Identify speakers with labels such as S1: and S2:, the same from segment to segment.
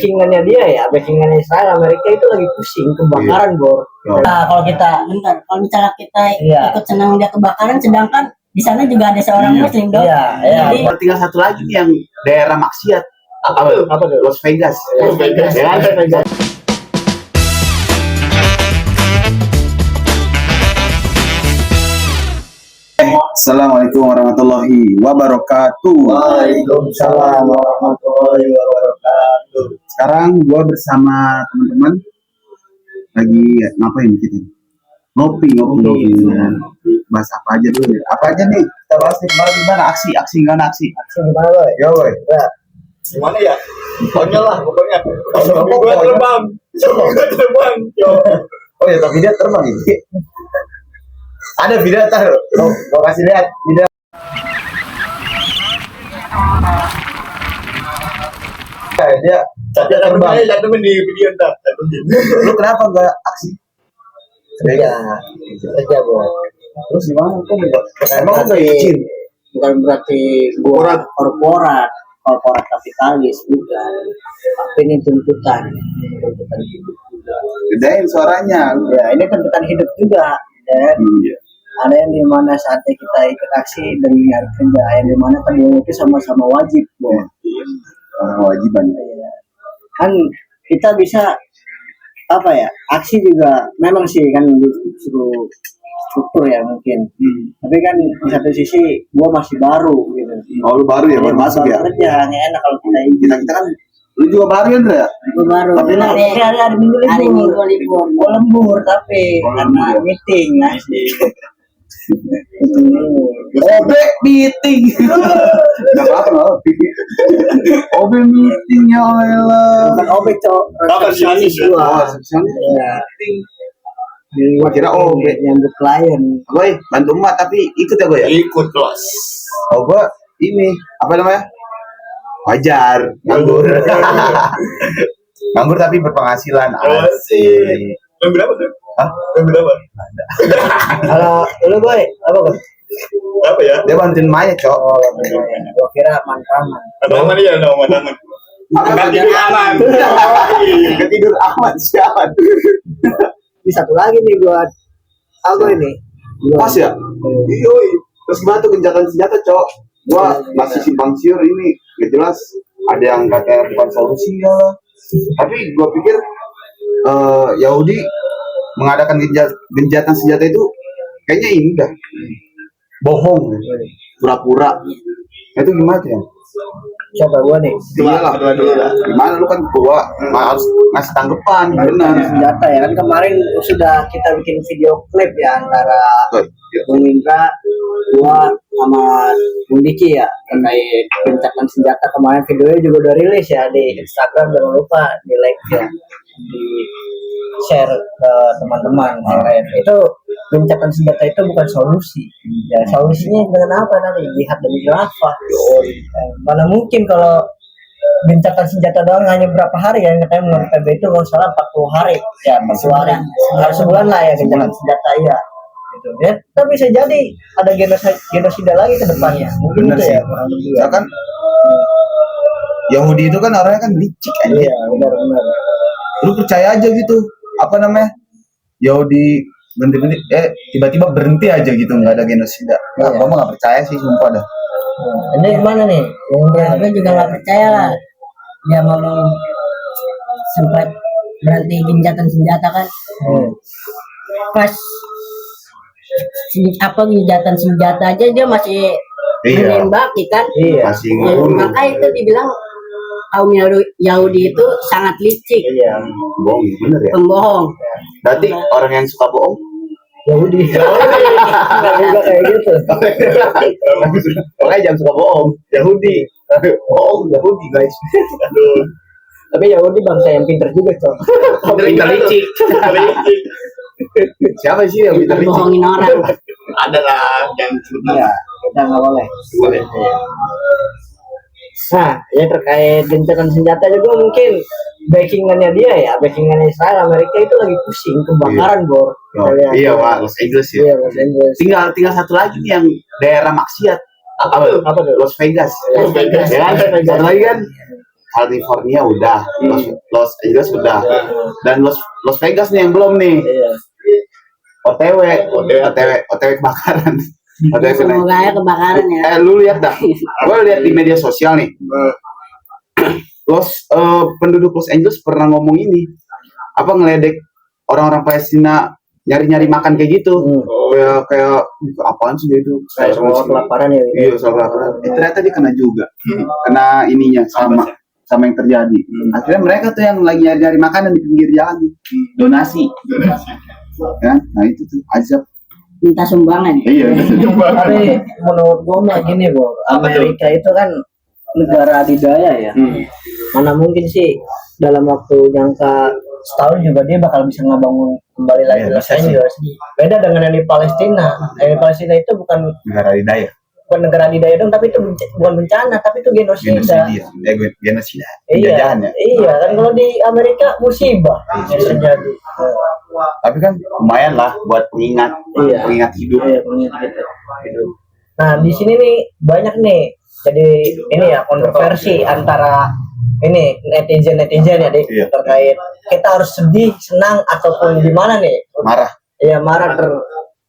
S1: backingannya dia ya, backingannya Israel, Amerika itu lagi pusing kebakaran, Bor.
S2: Nah, kalau misalnya kita ikut senang dia kebakaran, sedangkan di sana juga ada seorang Muslim dong.
S3: Jadi tinggal satu lagi nih yang daerah maksiat. Apa tuh? Las Vegas.
S1: Las Vegas.
S3: Ya, Las Vegas. Assalamualaikum warahmatullahi wabarakatuh.
S1: Waalaikumsalam warahmatullahi wabarakatuh.
S3: Sekarang gua bersama teman-teman lagi ngapain kita? Ngopi. Bahas apa aja dulu ya? Apa aja nih? Kita bahas nih kemarin gimana aksi gimana aksi?
S1: Aksi gimana, Boy?
S3: Yo, boy.
S4: Gimana ya? Pokoknya lah, pokoknya.
S3: Gua
S4: terbang. Terbang.
S3: Oh ya, tapi dia terbang ini. Ada video taruh. Mau kasih lihat video. Dia terbang.
S4: Lihat temen di video entar.
S3: Lu kenapa enggak aksi?
S1: Ya, itu aja, Boy.
S3: Terus gimana? Kok enggak? Emang enggak
S1: berarti-
S3: izin?
S1: Bukan berarti gua korporat kapitalis, bukan. Tapi ini tuntutan hidup juga.
S3: Gedein suaranya.
S1: Ya, ini tuntutan hidup juga. Dan
S3: Iya.
S1: ada yang dimana saatnya kita ikut aksi demi nyari kerja, yang dimana kedua itu sama-sama wajib, Boy.
S3: Kewajiban.
S1: Ya. Kan kita bisa apa ya, aksi juga memang sih kan disuruh struktur ya mungkin, tapi kan di satu sisi gua masih baru gitu.
S3: Oh, lu baru ya, baru masuk ya?
S1: Kerja nggak enak kalau kita ini.
S3: Kita kan lu juga baru ya, Ndra?
S1: Gua baru.
S3: Tapi
S1: ada minggu libur. Gua lembur tapi karena
S3: ya.
S1: meeting asli.
S3: OB meeting. Enggak apa-apa. OB meeting ya Allah.
S1: Bukan OB, Cok.
S4: Apa sih ini?
S3: Oh, sebenarnya
S1: Iya.
S3: meeting. Gua kira OB.
S1: Nyambut klien.
S3: Boy, bantu emak tapi ikut ya, Boy ya?
S4: Ikut kelas.
S3: Oh, gua ini apa namanya? Wajar, nganggur. Nganggur tapi berpenghasilan.
S4: Asik. Yang berapa tuh?
S3: Hah?
S4: Yang berapa?
S1: Kalau lu, Boy, apa, Boy?
S4: Apa ya?
S3: Dia bantuin Maya, Cok.
S1: Oh, gua kira mantan.
S4: Ada aman ya, ada aman. Enggak tidur aman.
S3: Ketidur aman sialan.
S1: Ini satu lagi nih buat apa ini?
S3: Pas ya? Yoi. Terus gimana tuh gencatan senjata, Cok? Gua masih simpang siur ini. Gak jelas. Ada yang katanya bukan solusi lah. Tapi gua pikir Yahudi mengadakan gencatan senjata itu kayaknya ini dah bohong, pura-pura. Itu gimana tuh ya?
S1: Coba gua nih.
S3: Iyalah, gimana lu kan ketua, harus ngasih tanggapan, benar.
S1: Senjata ya kan kemarin sudah kita bikin video klip ya antara Bung Indra, gua sama Bung Diki ya terkait gencatan senjata. Kemarin videonya juga udah rilis ya di Instagram, jangan lupa di like ya, di share ke teman-teman. Itu gencatan senjata itu bukan solusi ya, solusinya dengan apa nanti? Jihad dan khilafah. Mana mungkin kalau gencatan senjata doang hanya berapa hari ya, katanya menurut PB itu kalau salah 40 hari ya, 40 hari harus sebulan lah ya gencatan senjata ya gitu ya. Tapi bisa jadi ada genosida lagi ke depannya mungkin.
S3: Bener
S1: itu
S3: sih.
S1: ya kurang lebih ya.
S3: Ya kan Yahudi itu kan orangnya kan licik aja.
S1: Iya benar.
S3: Lu percaya aja gitu, apa namanya, Yahudi berhenti tiba-tiba berhenti aja gitu, nggak ada genosida. Nah,
S1: Iya.
S3: gua mah nggak percaya sih, sumpah dah.
S1: Ini gimana nih?
S2: Gue juga nggak percaya lah. Dia ngomong sempat berhenti gencatan senjata kan. Pas gencatan senjata aja dia masih
S3: Iya.
S2: menembaki kan.
S1: Iya.
S3: Masih
S2: Ya,
S3: ngebunuh.
S2: makanya itu dibilang kaum Yahudi itu sangat licik,
S1: Iya.
S3: Bohong, bener ya.
S2: pembohong.
S3: Berarti orang yang suka bohong.
S1: Yahudi. Enggak juga kayak gitu.
S3: Makanya jangan suka bohong. Yahudi. Bohong, Yahudi guys.
S1: Tapi Yahudi bangsa yang pinter juga, Cok.
S3: Pintar licik. Siapa sih yang pintar licik?
S2: Bohongin orang.
S4: Ada lah yang
S1: Iya, kita nggak boleh.
S4: boleh.
S1: Nah, ya terkait gencatan senjata juga mungkin backingannya dia ya, backingannya Israel, Amerika itu lagi pusing kebakaran, Bor.
S3: Oh, iya, Pak, Los Angeles ya.
S1: Iya, Los Angeles.
S3: Tinggal satu lagi nih yang daerah maksiat. Apa tuh?
S1: Apa tuh?
S3: Las Vegas.
S4: Las Vegas.
S3: Ya kan? Satu lagi kan California udah, Los Angeles udah, dan Los Vegas nih yang belum nih. OTW kebakaran. OTW kena.
S2: Semoga ya kebakaran ya.
S3: Lu lihat dah, gue lihat di media sosial nih. Penduduk Los Angeles pernah ngomong ini, apa ngeledek orang-orang Palestina nyari-nyari makan kayak gitu. Kayak apaan sih dia itu?
S1: Kayak soal kelaparan ya.
S3: Iya, soal kelaparan. Ternyata dia kena juga. Kena ininya sama yang terjadi. Akhirnya mereka tuh yang lagi nyari-nyari makanan di pinggir jalan, donasi. Ya, nah itu tuh azab.
S2: Minta sumbangan.
S3: Iya.
S1: Tapi menurut gue mah gini, Bro. Amerika itu kan negara adidaya ya. Mana mungkin sih dalam waktu jangka setahun juga dia bakal bisa ngebangun kembali lagi Los Angeles. Beda dengan yang di Palestina. Yang di Palestina itu bukan
S3: Negara adidaya.
S1: bukan negara adidaya dong, tapi itu bukan bencana, tapi itu genosida.
S3: Genosida.
S1: Iya, iya kan kalau di Amerika musibah yang terjadi.
S3: Tapi kan lumayan lah buat pengingat hidup.
S1: Iya, pengingat hidup. Nah di sini nih banyak nih, jadi ini ya kontroversi antara ini netizen ya terkait kita harus sedih, senang ataupun gimana nih?
S3: Marah.
S1: Iya marah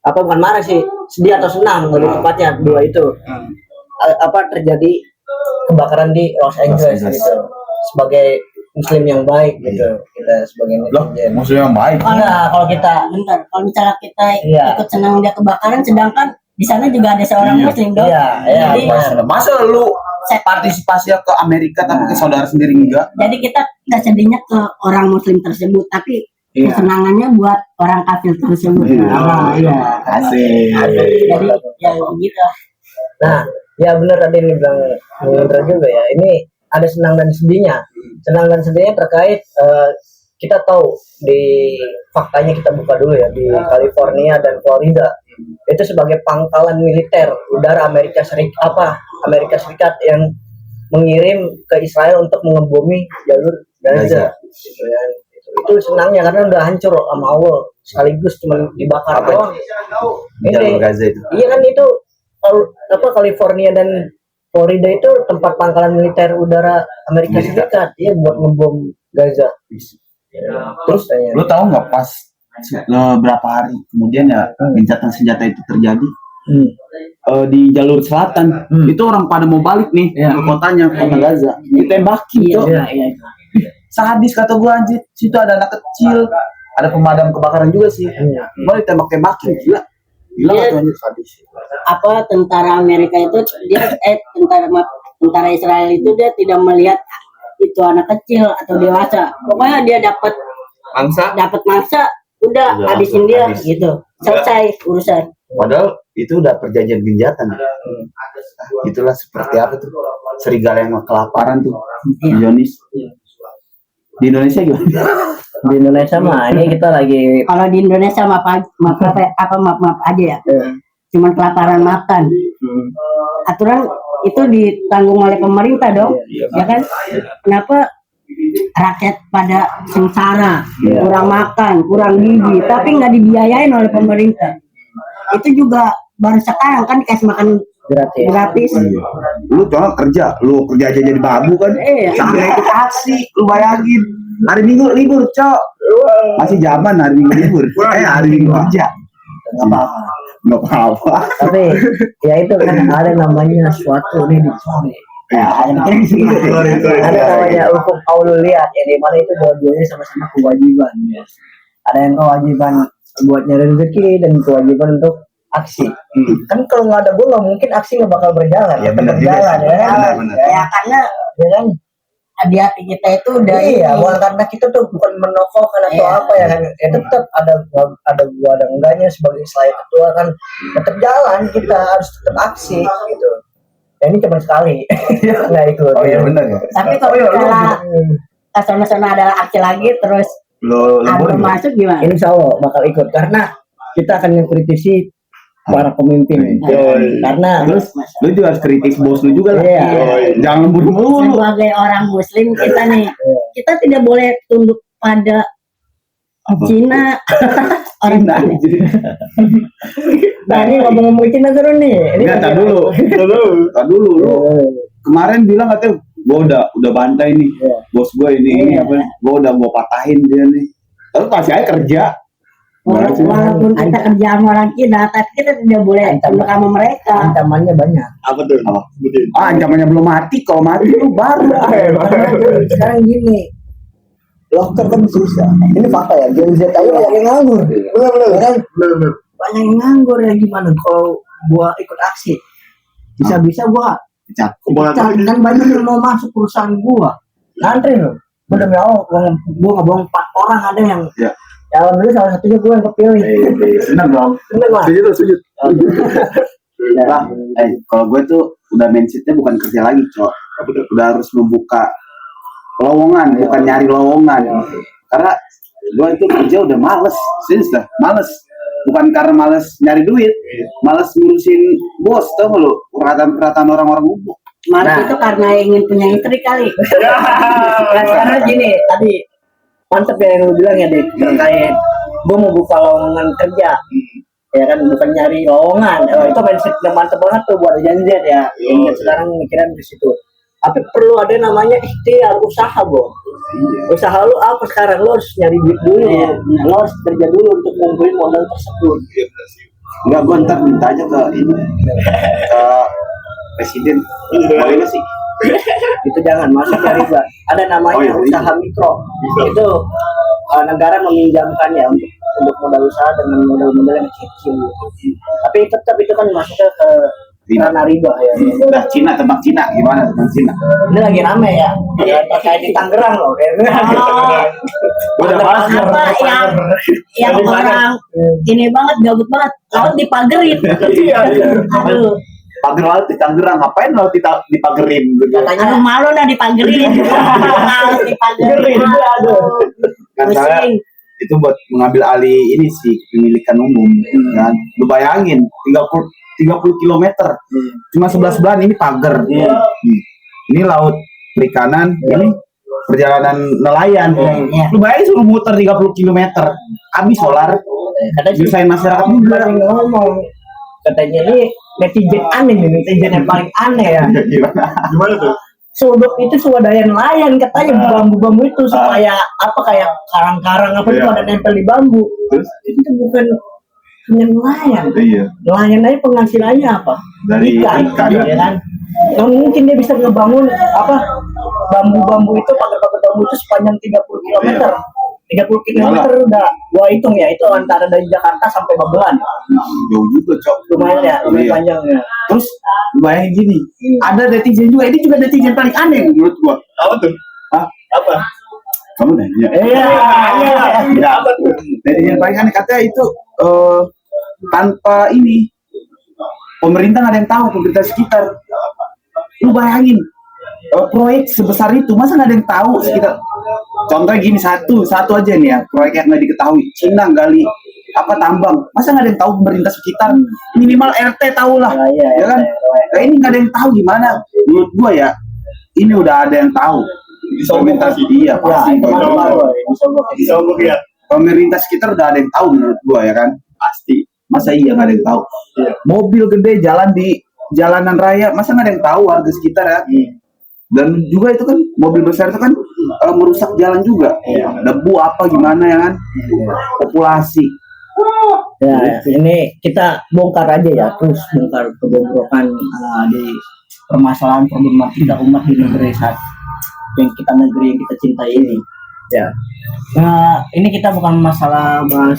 S1: bukan marah sih, sedih atau senang lebih tepatnya dua itu. Terjadi kebakaran di Los Angeles gitu. Sebagai Muslim yang baik gitu, kita sebagai netizen.
S3: Muslim yang baik.
S1: Nah, kalau kita
S2: Kalau misalnya kita
S1: Iya.
S2: ikut senang dia kebakaran, sedangkan di sana juga ada seorang muslim dong.
S1: iya,
S2: Jadi,
S3: Masa lu partisipasi ke Amerika tapi ke saudara sendiri enggak?
S2: jadi kita sedihnya ke orang muslim tersebut, tapi kesenangannya buat orang kafir tersebut. Iya.
S3: Asik.
S2: Jadi ya begitu.
S1: Nah, ya benar tadi ini bilang benar juga ya. Ini ada senang dan sedihnya. Senang dan sedihnya terkait kita tahu di faktanya, kita buka dulu ya, di California dan Florida itu sebagai pangkalan militer udara Amerika Serikat yang mengirim ke Israel untuk mengebumi jalur Gaza. Gitu ya. Itu senangnya karena udah hancur sama Allah, sekaligus cuma dibakar doang.
S3: Jalur Gaza itu.
S1: Iya kan itu California dan Florida itu tempat pangkalan militer udara Amerika Serikat, iya buat ngebom Gaza. Terus
S3: Lu tahu nggak pas berapa hari kemudian ya gencatan senjata itu terjadi di jalur selatan itu orang pada mau balik nih ke kotanya, ke kota Gaza, ditembakin tuh.
S2: Iya.
S3: Sadis kata gua, anjir. Situ ada anak kecil, ada pemadam kebakaran juga sih. Gua ditembak-tembakin, gila tuh anjir, sadis.
S2: Tentara Amerika itu tentara Israel itu dia tidak melihat itu anak kecil atau dewasa. Pokoknya dia dapat mangsa, udah habisin dia gitu. Selesai urusan.
S3: Padahal itu udah perjanjian genjatan. Itulah seperti apa tuh serigala yang kelaparan tuh, Jonis. Di Indonesia gimana?
S1: di Indonesia mah ini kita lagi
S2: Kalau di Indonesia maaf aja ya. Cuman kelaparan makan. Aturan itu ditanggung oleh pemerintah dong, ya kan? Kenapa rakyat pada sengsara, kurang makan, kurang gizi, tapi nggak dibiayain oleh pemerintah? Itu juga baru sekarang kan dikasih makan gratis.
S3: Lu coba kerja aja jadi babu kan? Sampai itu taksi, lu bayangin. Hari Minggu libur, Cok. Masih zaman hari Minggu libur. Hari Minggu kerja. Nggak apa-apa.
S1: tapi ya itu kan ada namanya suatu nih ada namanya hukum aululiyat yang dimana itu dua-duanya sama-sama kewajiban. Ada yang kewajiban buat nyari rezeki dan kewajiban untuk aksi. Kan kalau nggak ada gue nggak mungkin aksi nggak bakal berjalan.
S3: Ya, benar juga
S1: berjalan
S3: sih.
S1: ya kan?
S3: Benar.
S2: Ya karena
S1: Ya kan?
S2: di hati kita itu udah
S1: Bukan karena kita tuh bukan menokohkan atau apa ya kan. Ya tetap ada gua ada enggaknya sebagai selain ketua kan tetap jalan, kita harus tetap aksi gitu. Ya, ini cuma sekali nggak ikut.
S3: Oh iya benar ya.
S2: Tapi kalau misalnya kesana-sana ada aksi lagi terus
S3: Lu
S2: ada masuk gimana?
S1: Insya Allah bakal ikut karena kita akan mengkritisi para pemimpin. Karena
S3: lu juga harus kritis bos lu juga lah.
S1: Iya.
S3: Jangan buru-buru.
S2: Sebagai orang muslim kita nih, kita tidak boleh tunduk pada Cina. Orang Cina.
S1: Nah ini ngomong-ngomong Cina terus nih. Ini
S3: Enggak, tar dulu. Lu kemarin bilang katanya gue udah bantai nih, bos gue ini apa, gue udah mau patahin dia nih. Tapi pasti aja kerja.
S2: Walaupun kita kerja sama orang Cina, tapi kita tidak boleh tunduk sama mereka.
S1: Ancamannya banyak.
S4: Apa tuh? Sebutin.
S3: Ancamannya belum mati, kalau mati lu baru.
S1: Sekarang gini, loker kan susah. Ini fakta ya, Gen Z aja banyak yang nganggur. Bener. Ya kan?
S4: Bener.
S1: Banyak yang nganggur ya gimana? Kalau gua ikut aksi, bisa-bisa gua
S3: Pecat.
S1: pecat. Kan banyak yang mau masuk perusahaan gua. Ngantri loh. Gua demi Allah, gua nggak bohong 4 orang ada yang ya alhamdulillah salah satunya gua yang kepilih.
S3: Seneng dong.
S1: Seneng lah.
S3: Sujud. Lah, kalau gue tuh udah mindsetnya bukan kerja lagi, Cok. Udah harus membuka lowongan, bukan nyari lowongan. Karena gue itu kerja udah males, serius dah, males. Bukan karena males nyari duit, males ngurusin bos, tau gak lu? Perhatian orang-orang umum.
S2: Males itu karena ingin punya istri kali.
S1: Nah, karena gini, tadi mantep ya yang lu bilang ya, Dik, terkait gua mau buka lowongan kerja. Ya kan, bukan nyari lowongan. Itu mindset yang mantep banget tuh buat Gen Z ya. Yang sekarang mikiran di situ. Tapi perlu ada namanya ikhtiar, usaha, Bo. Usaha lu apa sekarang? Lu harus nyari duit dulu. Lu harus kerja dulu untuk ngumpulin modal tersebut.
S3: Enggak, gue ntar minta aja ke ini, ke presiden. Boleh sih?
S1: Itu jangan masuk ya riba. Ada namanya usaha mikro. Itu negara meminjamkan ya untuk modal usaha dengan modal-modal yang kecil. Tapi tetap itu kan masuknya ke ranah riba ya.
S3: Udah tentang Cina gimana tentang Cina?
S1: Ini lagi rame ya. Terkait di Tangerang loh.
S3: Udah bahas
S2: Apa yang orang ini banget gabut banget, laut dipagerin. Aduh,
S3: pagar laut di Tangerang, ngapain laut dipagerin gitu?
S2: aduh malu dah dipagerin. Laut dipagerin. Aduh,
S3: Kan saya
S2: pusing.
S3: itu buat mengambil alih ini sih kepemilikan umum kan. Lu bayangin 30 kilometer cuma 11 bulan ini pagar. Ini laut perikanan, ini perjalanan nelayan. Lu bayangin suruh muter 30 kilometer, habis solar.
S1: Katanya
S3: Nyusahin masyarakat juga.
S1: ngomong. Katanya ini netizen aneh nih, netizen yang paling aneh ya.
S4: Gimana tuh?
S1: Sodok itu swadaya nelayan katanya, bambu-bambu itu supaya apa kayak karang-karang apa itu ada nempel di bambu.
S3: Terus?
S1: Itu bukan punya nelayan.
S3: Iya.
S1: Nelayan aja penghasilannya apa?
S3: Dari
S1: ikan,
S3: ikan.
S1: ya kan? Nggak mungkin dia bisa ngebangun apa bambu-bambu itu, pagar-pagar bambu itu sepanjang 30 km. 30 km udah gua hitung ya, itu antara dari Jakarta sampai Babelan.
S3: Jauh juga, Cok.
S1: Lumayan ya, lumayan panjangnya.
S3: Terus lu bayangin gini, ada netizen juga, ini juga netizen paling aneh menurut gua.
S4: Apa tuh?
S3: Hah?
S4: Apa?
S3: Kamu nanya?
S1: Iya.
S3: Ya, apa tuh? Netizen paling aneh katanya itu tanpa ini pemerintah nggak ada yang tahu, pemerintah sekitar. Lu bayangin proyek sebesar itu masa nggak ada yang tahu sekitar. Contohnya gini, satu aja nih ya, proyek yang nggak diketahui, Cina gali apa tambang, masa nggak ada yang tahu pemerintah sekitar, minimal RT tahu lah, ya kan? Nah, ini nggak ada yang tahu gimana? Menurut gua ya, ini udah ada yang tahu. Pemerintah iya pasti.
S4: Disogok ya.
S3: Pemerintah sekitar udah ada yang tahu menurut gua ya kan, pasti. Masa iya nggak ada yang tahu? Mobil gede jalan di jalanan raya, masa nggak ada yang tahu warga sekitar ya? Dan juga itu kan mobil besar itu kan merusak jalan juga, debu apa gimana ya kan, populasi.
S1: Ya, ini kita bongkar aja ya, terus bongkar kebobrokan di permasalahan problematika umat di negeri saat yang kita cintai ini. Ya, nah, ini kita bukan masalah bahas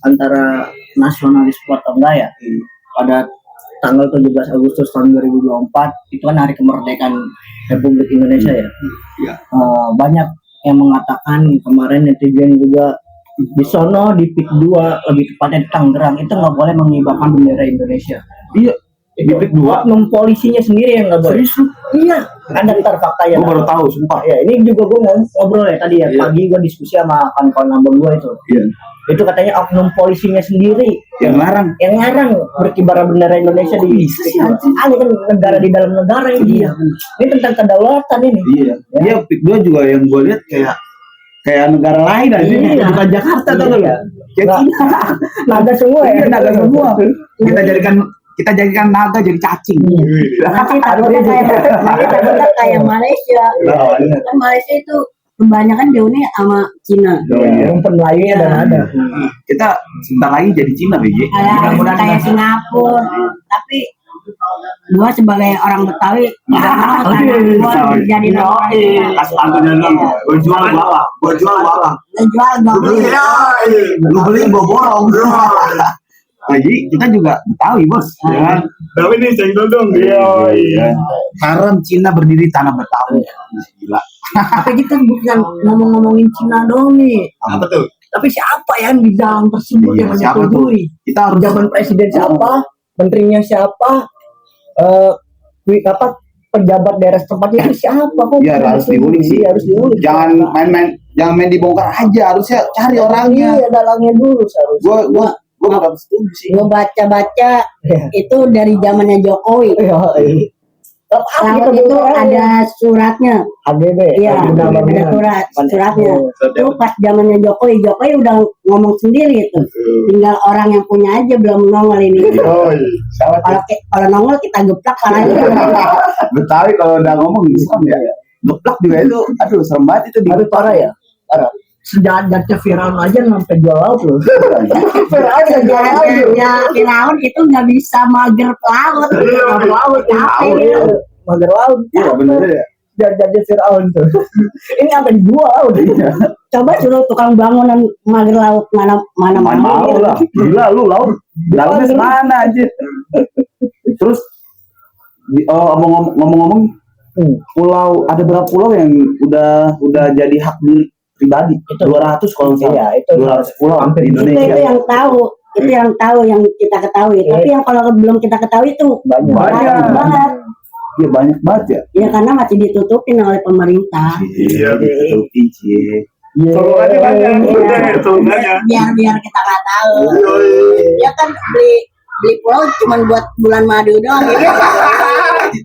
S1: antara nasionalis atau enggak ya. Pada tanggal 17 Agustus tahun 2024 itu kan hari kemerdekaan Republik Indonesia ya. Banyak yang mengatakan kemarin netizen juga di sono di PIK 2 lebih tepatnya di Tangerang itu nggak boleh mengibarkan bendera Indonesia.
S3: Iya, di PIK 2
S1: oknum polisinya sendiri yang nggak boleh. Iya, ada ntar faktanya.
S3: Gue baru tahu, sumpah.
S1: Ya, ini juga gue ngobrol ya tadi ya, pagi gue diskusi sama kawan-kawan abang gue itu.
S3: Iya.
S1: Itu katanya oknum polisinya sendiri
S3: Yang larang
S1: berkibar bendera Indonesia di kan negara di dalam negara ini. Ini tentang kedaulatan ini.
S3: Iya. Dia PIK 2 juga yang gue lihat kayak negara lain aja, bukan Jakarta tuh loh. Kayak Cina.
S1: Naga semua ya.
S3: Naga semua.
S5: kita jadikan naga jadi cacing.
S2: Nanti takutnya kayak Malaysia. Kan Malaysia itu kebanyakan jauhnya sama Cina.
S1: Rumpun Melayunya dan ada.
S5: Kita sebentar lagi jadi Cina, BJ.
S2: Kayak Singapura. Tapi gua sebagai orang Betawi nggak mau karena gua jadi orang
S5: Kasih tanggung dong. Gue jual bawah.
S2: jual gak beli.
S5: Lu beli gue borong. Jadi kita juga Betawi, Bos. Ya kan?
S4: Tapi nih senggol dong. Iya.
S5: Harem Cina berdiri tanah Betawi. Gila.
S1: Tapi kita bukan ngomongin Cina dong nih.
S4: Apa tuh?
S1: Tapi siapa yang di dalam tersebut
S5: Iya,
S1: yang
S5: siapa
S1: menyetujui?
S5: Kita harus
S1: Zaman presiden siapa? Menterinya siapa? Apa pejabat daerah tempatnya itu siapa? Kok
S5: Iya, harus diulik sih.
S1: Harus diulik.
S5: jangan main dibongkar aja, harusnya cari orangnya.
S1: Iya, dalangnya dulu seharusnya.
S5: Gue nggak setuju sih.
S2: Gue baca-baca
S1: Iya.
S2: itu dari zamannya Jokowi.
S1: Iya.
S2: Laut itu ada suratnya.
S1: AGB.
S2: Iya, ada suratnya. Itu pas zamannya Jokowi udah ngomong sendiri itu. Tinggal orang yang punya aja belum nongol ini. Kalau nongol kita geplak palanya.
S5: Betawi kalau udah ngomong serem ya. Geplak juga itu, aduh serem banget itu.
S1: Tapi parah ya. Parah. Sejajarnya Firaun aja sampai jual laut loh.
S2: Sejarahnya Firaun itu nggak bisa mager laut. Capek gitu.
S1: Mager laut.
S5: Iya bener ya.
S1: Sejajarnya Firaun tuh. Ini sampai dijual.
S2: Coba suruh tukang bangunan mager laut mana
S5: Mau lah. Gila lu laut. Lautnya mana aja. Terus ngomong-ngomong pulau, ada berapa pulau yang udah jadi hak milik pribadi? 200 kalau nggak salah.
S1: Iya, itu
S5: 200 pulau hampir di
S2: itu
S5: Indonesia.
S2: yang tahu. Itu yang tahu, yang kita ketahui. Tapi yang kalau belum kita ketahui itu
S1: banyak
S2: banget.
S5: Iya banyak banget ya.
S2: Ya karena masih ditutupin oleh pemerintah.
S4: Iya.
S5: Betul, Cie.
S4: Sokongannya banyak. Sokongannya.
S2: Biar kita nggak tahu. Ya kan beli pulau cuma buat bulan madu doang ya.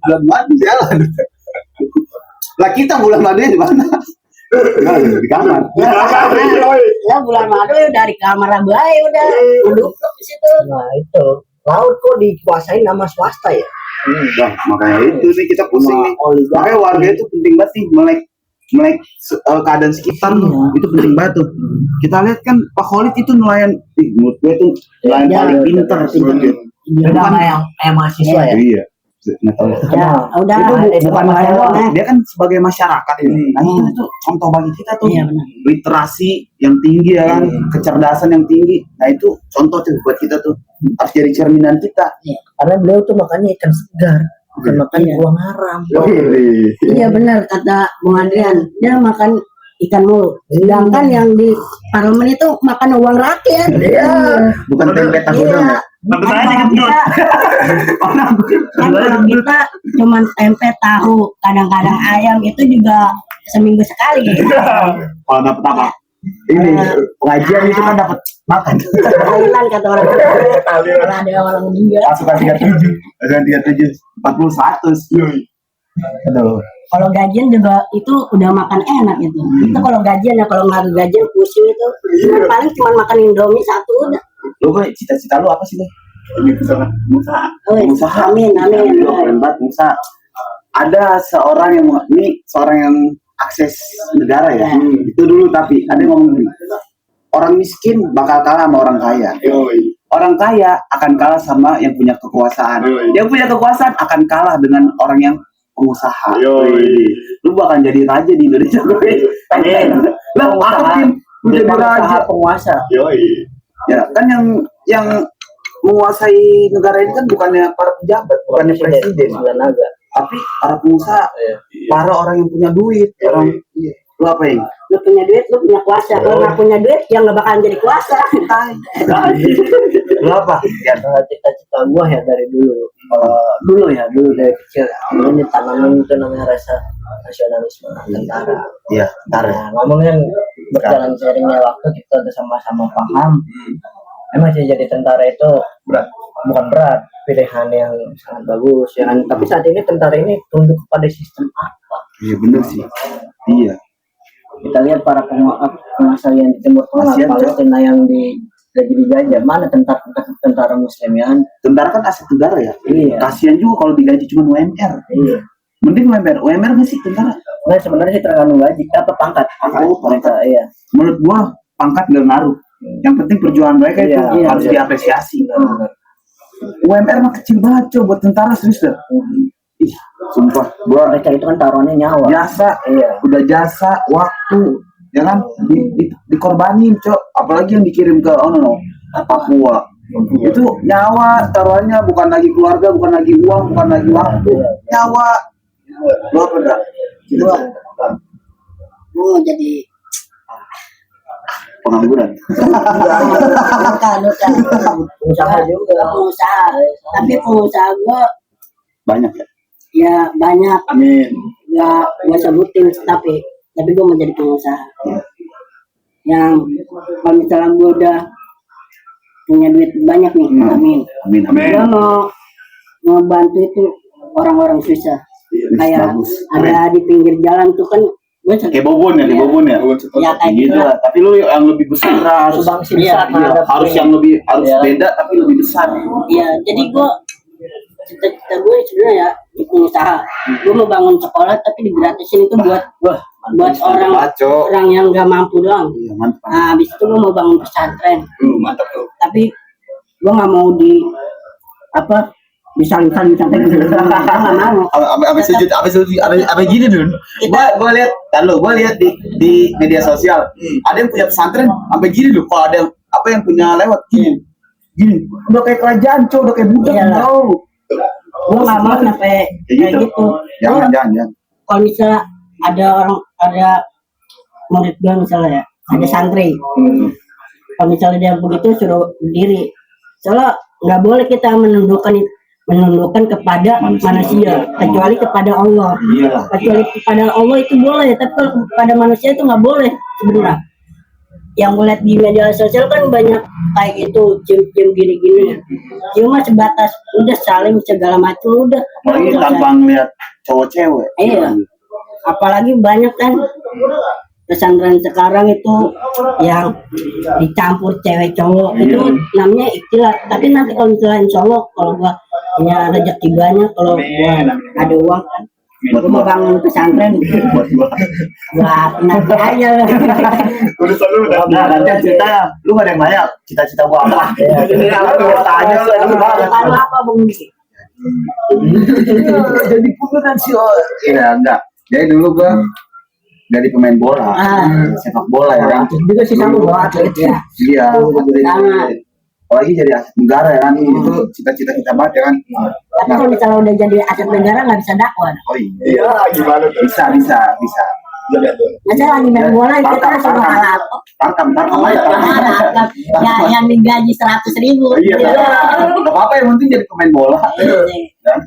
S5: Bulan madu jalan. Lah kita bulan madunya di mana? Nah, di kamar.
S2: Ya bulan madu ya dari kamar aja udah duduk di situ.
S1: Nah itu laut kok dikuasain sama swasta ya?
S5: Nah, makanya itu nih kita pusing nih.
S1: Oligarki.
S5: Makanya warga itu penting banget sih melek keadaan sekitar itu penting banget tuh. Kita lihat kan Pak Khalid itu nelayan, menurut gue tuh nelayan paling pinter sih.
S1: Beda sama yang mahasiswa ya.
S5: Iya. Nggak tahu.
S2: Ya udah.
S5: Itu bukan nelayan doang, dia kan sebagai masyarakat ini. Nah itu contoh bagi kita tuh.
S2: Iya, benar.
S5: Literasi yang tinggi ya kan, kecerdasan yang tinggi. Nah itu contoh tuh buat kita tuh. Harus jadi cerminan kita.
S1: Karena beliau tuh makannya ikan segar, bukan makan uang haram.
S2: Iya benar kata Bung Adrian, dia makan ikan mulu. Sedangkan yang di parlemen itu makan uang rakyat.
S1: Iya.
S5: Bukan tempe tahu dong ya.
S2: Kan kalau kita cuman tempe tahu, kadang-kadang ayam itu juga seminggu sekali.
S5: Kalau dapat apa? Ini pengajian itu kan dapat makan.
S2: Thailand kata orang. Kalau ada orang meninggal.
S5: Pasukan 37, 40, 100. Aduh.
S2: Kalau gajian juga itu udah makan enak itu. Itu kalau gajian ya, kalau nggak gajian pusing itu. Paling cuma makan Indomie satu udah.
S5: Lu Boy, cita-cita lu apa sih lu?
S4: Usaha.
S2: Oh,
S5: Usaha.
S2: amin.
S5: Keren banget usaha. Ada seorang yang akses negara ya. Itu dulu, tapi ada yang ngomong gini. Orang miskin bakal kalah sama orang kaya. Orang kaya akan kalah sama yang punya kekuasaan. Yang punya kekuasaan akan kalah dengan orang yang pengusaha. Lu bakal jadi raja di Indonesia. Lah, aku jadi raja
S1: penguasa.
S5: Ya kan yang menguasai negara ini kan bukannya para pejabat, bukannya presiden, tapi para pengusaha, para orang yang punya duit, orang. Lu apa yang?
S2: Lu punya duit, lu punya kuasa. Kalau nggak punya duit, ya nggak bakalan jadi kuasa.
S5: Lu apa? Ya,
S1: Cita-cita gua ya dari dulu. Dulu dari kecil. Ini tanaman itu namanya rasa nasionalisme tentara.
S5: iya, ntar.
S1: Nah, ngomongin berjalan seiringnya waktu kita udah sama-sama paham. Emang sih jadi tentara itu bukan berat, pilihan yang sangat bagus ya kan. Tapi saat ini tentara ini tunduk kepada sistem apa?
S5: Iya bener sih. Iya.
S1: Kita lihat para penguasa yang di Timur Tengah,
S5: Kasian,
S1: Palestina yang di lagi dijajah, mana tentara Muslim ya?
S5: Tentara kan aset negara ya.
S1: Iya.
S5: Kasihan juga kalau digaji cuma UMR.
S1: Iya.
S5: Mending UMR nggak sih tentara?
S1: Nah sebenarnya sih tergantung gaji, apa pangkat?
S5: Oh,
S1: Mereka, iya.
S5: Menurut gua pangkat nggak ngaruh. Yang penting perjuangan mereka itu
S1: Iya,
S5: harus
S1: iya.
S5: diapresiasi.
S1: Benar.
S5: UMR mah kecil banget coy buat tentara serius dah. Ih, sumpah. Gua
S1: Mereka itu kan taruhannya nyawa.
S5: jasa,
S1: Iya.
S5: udah jasa, waktu, ya kan? Dikorbanin cok. Apalagi yang dikirim ke Papua. Itu nyawa taruhannya, bukan lagi keluarga, bukan lagi uang, bukan lagi waktu, nyawa. Lo apa enggak? Gitu.
S2: Mau jadi
S5: Pengangguran.
S2: bukan
S1: Usaha juga.
S2: pengusaha, tapi pengusaha gue
S5: Banyak ya.
S2: ya banyak,
S5: Amin.
S2: nggak gue sebutin, tapi gue mau jadi pengusaha yang kalau misalnya gue udah punya duit banyak nih, amin.
S5: Amin. Amin.
S2: Gue mau bantu itu orang-orang susah, kayak
S5: bagus.
S2: ada di pinggir jalan tuh kan gue
S5: Kayak Bobon ya,
S2: ya kayak
S5: gitu
S2: gitu lah.
S5: lah. Tapi lu yang lebih besar harus
S1: Sumbangsi
S2: Iya,
S1: besar terhadap
S5: harus yang lebih harus
S1: Iya.
S5: beda tapi lebih besar.
S2: Iya, jadi gue cita-cita gue sebenarnya ya di pengusaha. Gue mau bangun sekolah tapi digratisin itu buat
S5: Mantap
S2: orang
S5: banget, Cok.
S2: orang yang nggak mampu doang.
S5: Iya, mantap.
S2: Nah, habis itu gue mau bangun pesantren,
S5: Mantap tuh.
S2: tapi gue nggak mau disalin-salin sampai gitu. Gue nggak mau.
S5: Apa gini dun? Gua lihat, gua lihat di media sosial. Ada yang punya pesantren sampai gini loh. Kalau ada yang punya lewat gini. Udah kayak kerajaan, Cok, udah kayak budak,
S2: Iyalah.
S5: bro.
S2: Gue nggak mau sampai kayak gitu.
S5: Jangan.
S2: Kalau misalnya ada murid gue misalnya ya, ada santri. Kalau misalnya dia begitu suruh berdiri. Soalnya nggak boleh kita menundukkan kepada manusia, kecuali kepada Allah.
S5: Iyalah.
S2: Kecuali kepada Allah itu boleh, tapi kalau kepada manusia itu nggak boleh sebenarnya. Yang gue lihat di media sosial kan banyak kayak gitu, cium-cium gini-gini. Cuma sebatas udah saling segala macam udah.
S5: Apalagi tanpa ngeliat cowok cewek.
S2: Iya. Apalagi banyak kan pesantren sekarang itu yang dicampur cewek cowok, itu namanya ikhtilat. Tapi nanti kalau misalnya insya Allah kalau gua punya rezeki banyak, kalau gua ada uang kan, gua mau bangun pesantren gua nanti aja.
S4: Urusan lu udah.
S5: Nah, nanti cerita, lu gak ada yang nanya cita-cita gua apa? Tanya lah, lu
S2: Lalu apa Bung Diki?
S5: jadi pemain sih. Iya, enggak. Jadi dulu gua dari pemain bola, sepak bola ya kan.
S2: Juga sih sama gua atlet ya.
S5: Iya.
S2: Sama.
S5: Apalagi jadi aset negara ya kan. Itu cita-cita kita banget ya kan.
S2: Tapi kalau misalnya udah jadi aset negara nggak bisa dakwah.
S5: Oh iya.
S4: Iya, gimana tuh?
S5: Bisa.
S2: Masa lagi main bola kita suruh halal.
S5: Tarkam
S2: Yang digaji 100.000.
S5: Iya. Gak apa-apa yang penting jadi pemain bola.
S2: Iya.
S5: Dan